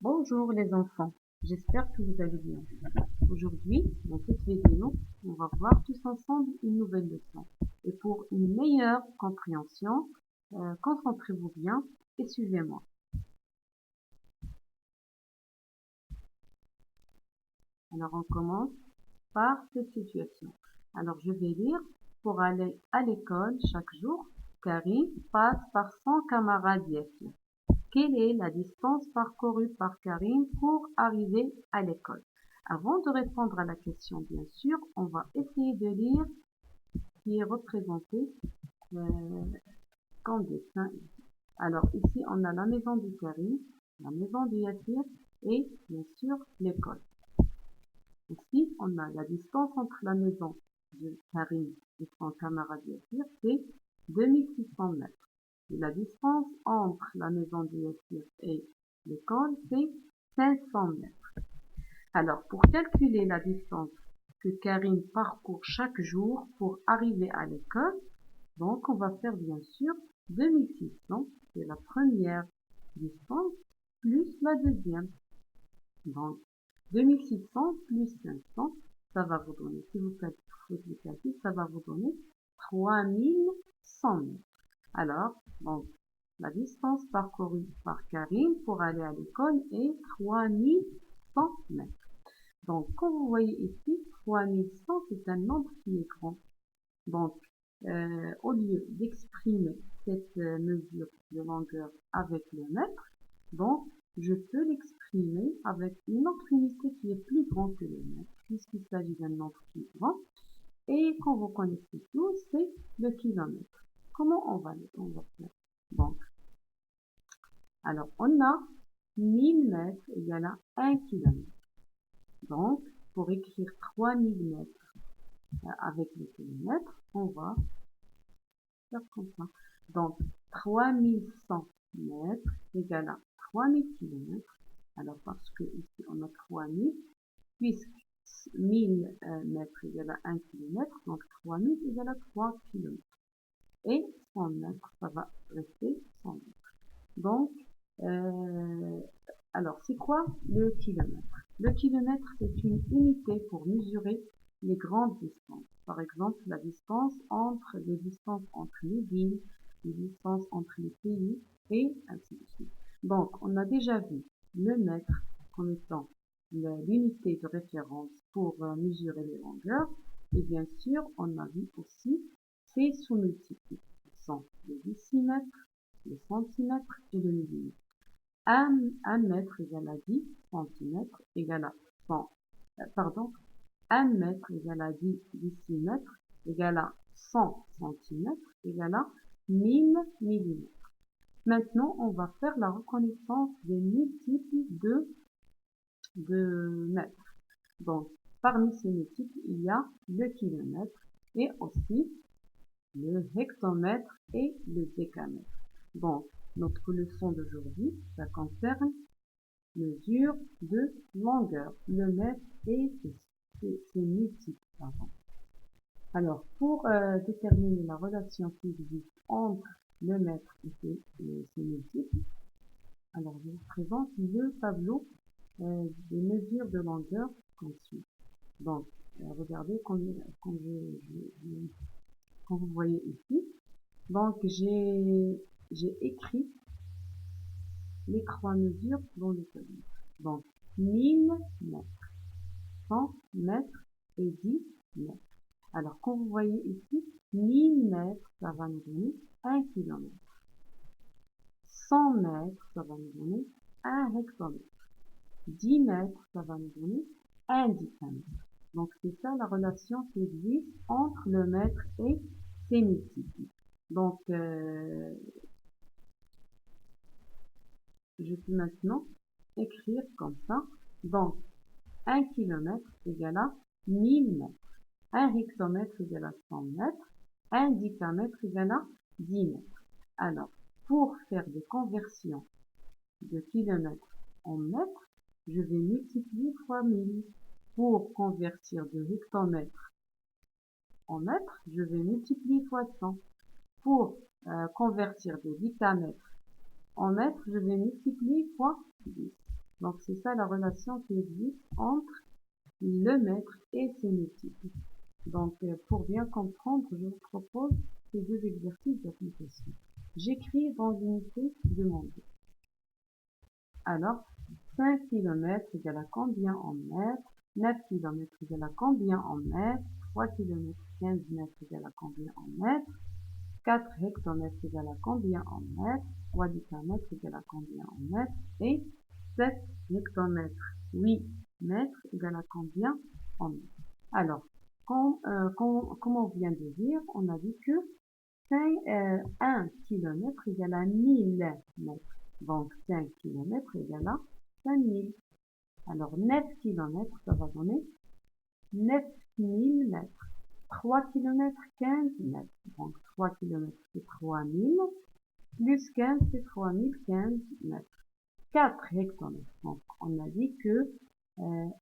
Bonjour les enfants, j'espère que vous allez bien. Aujourd'hui, dans cette vidéo, on va voir tous ensemble une nouvelle leçon. Et pour une meilleure compréhension, concentrez-vous bien et suivez-moi. Alors on commence par cette situation. Alors je vais lire: pour aller à l'école chaque jour, Karim passe par son camarade Yassir. Quelle est la distance parcourue par Karim pour arriver à l'école? Avant de répondre à la question, bien sûr, on va essayer de lire ce qui est représenté comme dessin ici. Alors ici, on a la maison de Karim, la maison de Yassir et bien sûr l'école. Ici, on a la distance entre la maison de Karim et son camarade Yassir, c'est 2600 mètres. Et la distance entre la maison de Yassir et l'école, c'est 500 mètres. Alors, pour calculer la distance que Karim parcourt chaque jour pour arriver à l'école, donc on va faire bien sûr 2600, c'est la première distance, plus la deuxième. Donc, 2600 plus 500, ça va vous donner, si vous faites le calcul, ça va vous donner 3100 mètres. Alors, donc, la distance parcourue par Karim pour aller à l'école est 3100 mètres. Donc, comme vous voyez ici, 3100, c'est un nombre qui est grand. Donc, au lieu d'exprimer cette mesure de longueur avec le mètre, donc, je peux l'exprimer avec une autre unité qui est plus grande que le mètre, puisqu'il s'agit d'un nombre qui est grand. Et quand vous connaissez tout, c'est le kilomètre. Comment on va faire? Donc, alors, on a 1000 mètres égale à 1 kilomètre. Donc, pour écrire 3000 mètres avec le kilomètre, on va faire comme ça. Donc, 3100 mètres égale à 3000 kilomètres. Alors, parce que ici, on a 3000, puisque 1000 mètres égale à 1 kilomètre, donc 3000 égale à 3 kilomètres. Et 100 mètres, ça va rester 100 mètres. Donc, alors, c'est quoi le kilomètre? Le kilomètre, c'est une unité pour mesurer les grandes distances. Par exemple, les distances entre les villes, les distances entre les pays, et ainsi de suite. Donc, on a déjà vu le mètre comme étant l'unité de référence pour mesurer les longueurs. Et bien sûr, on a vu aussi ses sous-multiples, qui sont le décimètre, le centimètre et le millimètre. 1 mètre égale à 10 centimètres égale à 100, pardon, 1 mètre égale à 10 décimètres égale à 100 centimètres égale à 1000 millimètres. Maintenant, on va faire la reconnaissance des multiples de mètres. Donc, parmi ces multiples, il y a le kilomètre et aussi le hectomètre et le décamètre. Donc, notre leçon d'aujourd'hui, ça concerne mesure de longueur, le mètre et ses multiples. Alors, pour déterminer la relation qui existe entre le mètre et ses multiples, alors je vous présente le tableau des mesures de longueur qu'on suit. Donc, regardez comme vous voyez ici. Donc, j'ai écrit les 3 mesures dans le tableau. Donc, 1000 mètres, 100 mètres et 10 mètres. Alors, comme vous voyez ici, 1000 mètres, ça va nous donner 1 kilomètre. 100 mètres, ça va nous donner 1 hectomètre. 10 mètres, ça va nous donner 1 décimètre. Donc, c'est ça la relation qui existe entre le mètre et ses multiples. Donc, je peux maintenant écrire comme ça. Donc, 1 kilomètre égale à 1000 mètres. 1 hectomètre égale à 100 mètres. 1 décamètre égale à 10 mètres. Alors, pour faire des conversions de kilomètres en mètres, je vais multiplier fois 1000. Pour convertir de hectomètre en mètres, je vais multiplier fois 100. Pour convertir de décamètre en mètres, je vais multiplier fois 10. Donc c'est ça la relation qui existe entre le mètre et ses multiples. Donc pour bien comprendre, je vous propose ces deux exercices d'application. J'écris dans l'unité demandée. Alors, 5 km égale à combien en mètres? 9 km égale à combien en mètres? 3 km 15 mètres égale à combien en mètres? 4 hectomètres égale à combien en mètres? 3 décamètres égale à combien en mètres? Et 7 hectomètres, 8 mètres égale à combien en mètres? Alors, comme on vient de dire, on a dit que 1 km égale à 1000 mètres. Donc 5 km égale à 5000. Alors 9 km, ça va donner 9000 mètres. 3 km, 15 mètres. Donc 3 km, c'est 3000. Plus 15, c'est 3015 mètres. 4 hectomètres. Donc on a dit que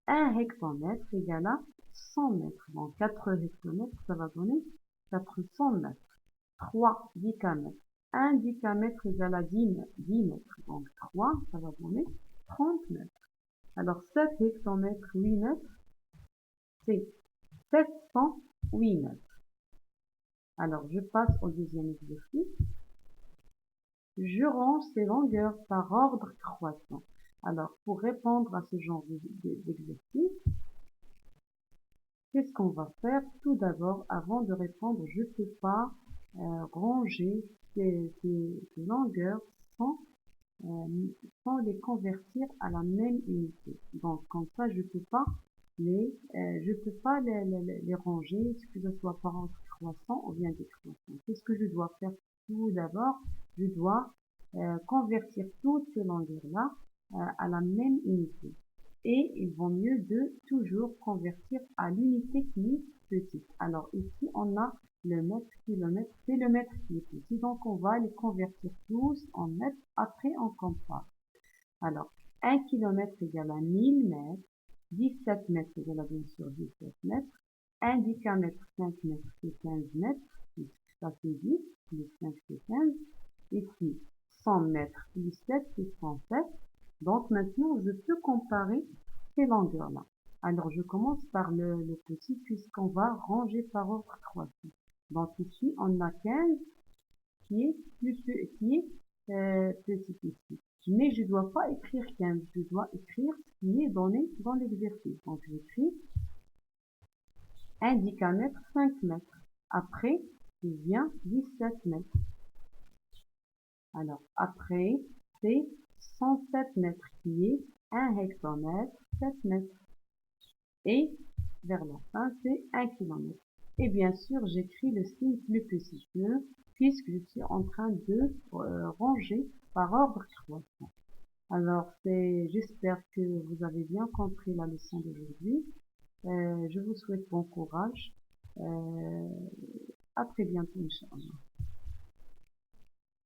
1 hectomètre égale à 100 mètres. Donc 4 hectomètres, ça va donner 400 mètres. 3 décamètres. 1 décamètre égale à 10 mètres. Donc 3, ça va donner 30 mètres. Alors 7 hectomètres, 8 mètres, c'est 708 mètres. Alors je passe au deuxième exercice. Je range ces longueurs par ordre croissant. Alors pour répondre à ce genre d'exercice, qu'est-ce qu'on va faire? Tout d'abord, avant de répondre, je ne peux pas ranger ces longueurs sans les convertir à la même unité. Donc comme ça, je peux pas les ranger, que ce soit par ordre croissant ou bien décroissant. Qu'est-ce que je dois faire? Tout d'abord, je dois convertir toutes ces longueurs-là à la même unité. Et il vaut mieux de toujours convertir à l'unité qui est petite. Alors ici, on a le mètre, kilomètre, c'est le mètre qui est petit. Donc on va les convertir tous en mètres. Après, on compare. Alors, 1 km égale à 1000 mètres. 17 mètres égale à bien sûr 17 mètres. 1 décamètre, 5 mètres, c'est 15 mètres. Ça fait 10, plus 5 c'est 15. Ici, 100 mètres plus 7 c'est 107. Donc maintenant, je peux comparer ces longueurs-là. Alors je commence par le petit puisqu'on va ranger par ordre croissant. Donc ici, on a 15 qui est petit ici. Mais je ne dois pas écrire 15, je dois écrire ce qui est donné dans l'exercice. Donc j'écris 1 décamètre, 5 mètres. Après, il vient 17 mètres. Alors après, c'est 107 mètres qui est 1 hectomètre, 7 mètres. Et vers la fin, c'est 1 km. Et bien sûr, j'écris le signe plus petit puisque je suis en train de ranger par ordre croissant. Alors, j'espère que vous avez bien compris la leçon d'aujourd'hui. Je vous souhaite bon courage. À très bientôt, Inch'Allah.